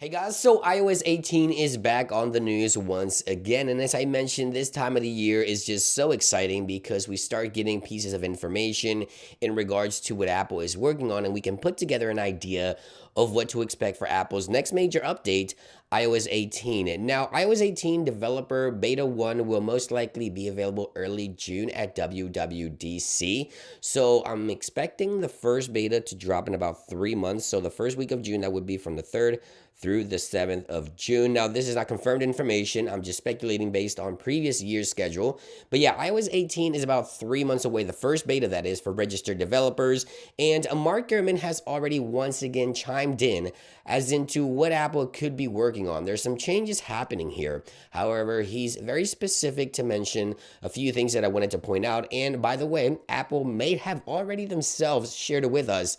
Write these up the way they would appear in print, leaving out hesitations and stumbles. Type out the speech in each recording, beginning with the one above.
Hey guys, so iOS 18 is back on the news once again, and as I mentioned, this time of the year is just so exciting because we start getting pieces of information in regards to what Apple is working on, and we can put together an idea of what to expect for Apple's next major update, iOS 18. Now, iOS 18 developer beta 1 will most likely be available early June at WWDC. So I'm expecting the first beta to drop in about 3 months. So the first week of June, that would be from the 3rd through the 7th of June. Now, this is not confirmed information. I'm just speculating based on previous year's schedule. But yeah, iOS 18 is about 3 months away, the first beta that is for registered developers. And Mark Gurman has already once again chimed in as into what Apple could be working on. There's some changes happening here. However, he's very specific to mention a few things that I wanted to point out. And by the way, Apple may have already themselves shared it with us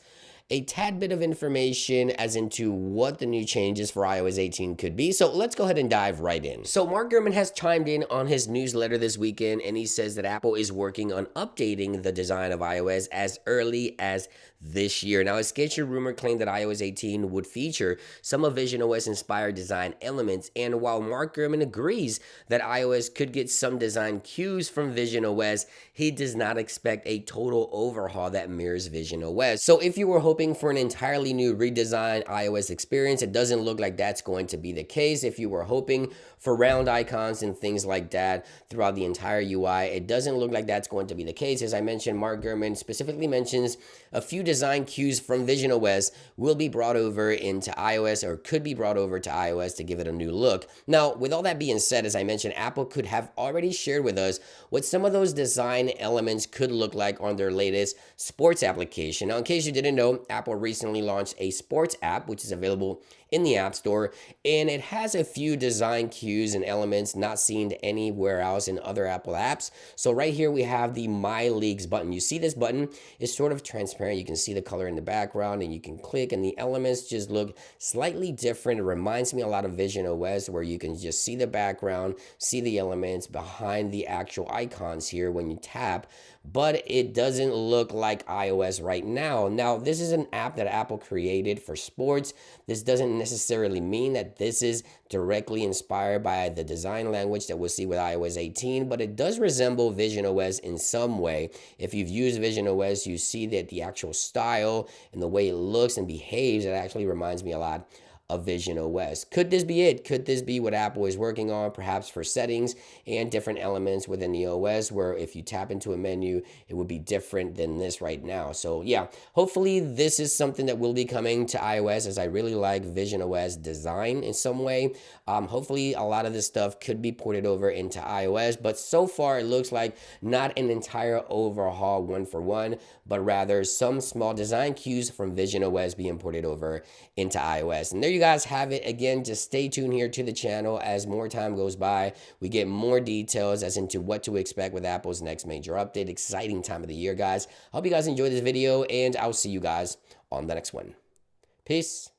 a tad bit of information as into what the new changes for iOS 18 could be. So let's go ahead and dive right in. So Mark Gurman has chimed in on his newsletter this weekend, and he says that Apple is working on updating the design of iOS as early as this year. Now, a sketchy rumor claimed that iOS 18 would feature some of visionOS inspired design elements, and while Mark Gurman agrees that iOS could get some design cues from visionOS, he does not expect a total overhaul that mirrors visionOS. So if you were hoping for an entirely new redesigned iOS experience, it doesn't look like that's going to be the case. If you were hoping for round icons and things like that throughout the entire UI, it doesn't look like that's going to be the case. As I mentioned, Mark Gurman specifically mentions a few design cues from visionOS will be brought over into iOS, or could be brought over to iOS to give it a new look. Now, with all that being said, as I mentioned, Apple could have already shared with us what some of those design elements could look like on their latest sports application. Now, in case you didn't know, Apple recently launched a sports app, which is available in the App Store, and it has a few design cues and elements not seen anywhere else in other Apple apps. So right here we have the My Leagues button. You see this button is sort of transparent. You can see the color in the background, and you can click, and the elements just look slightly different. It reminds me a lot of visionOS, where you can just see the background, see the elements behind the actual icons here when you tap, but it doesn't look like iOS right now. Now, this is an app that Apple created for sports. This doesn't necessarily mean that this is directly inspired by the design language that we'll see with iOS 18, but it does resemble visionOS in some way. If you've used visionOS, you see that the actual style and the way it looks and behaves, it actually reminds me a lot of visionOS. Could this be it? Could this be what Apple is working on, perhaps for settings and different elements within the OS, where if you tap into a menu, it would be different than this right now? So yeah, hopefully this is something that will be coming to iOS, as I really like visionOS design in some way. Hopefully a lot of this stuff could be ported over into iOS, but so far it looks like not an entire overhaul one for one, but rather some small design cues from visionOS being ported over into iOS. And there you guys have it. Again, just stay tuned here to the channel as more time goes by. We get more details as into what to expect with Apple's next major update. Exciting time of the year, guys. Hope you guys enjoyed this video, and I'll see you guys on the next one. Peace.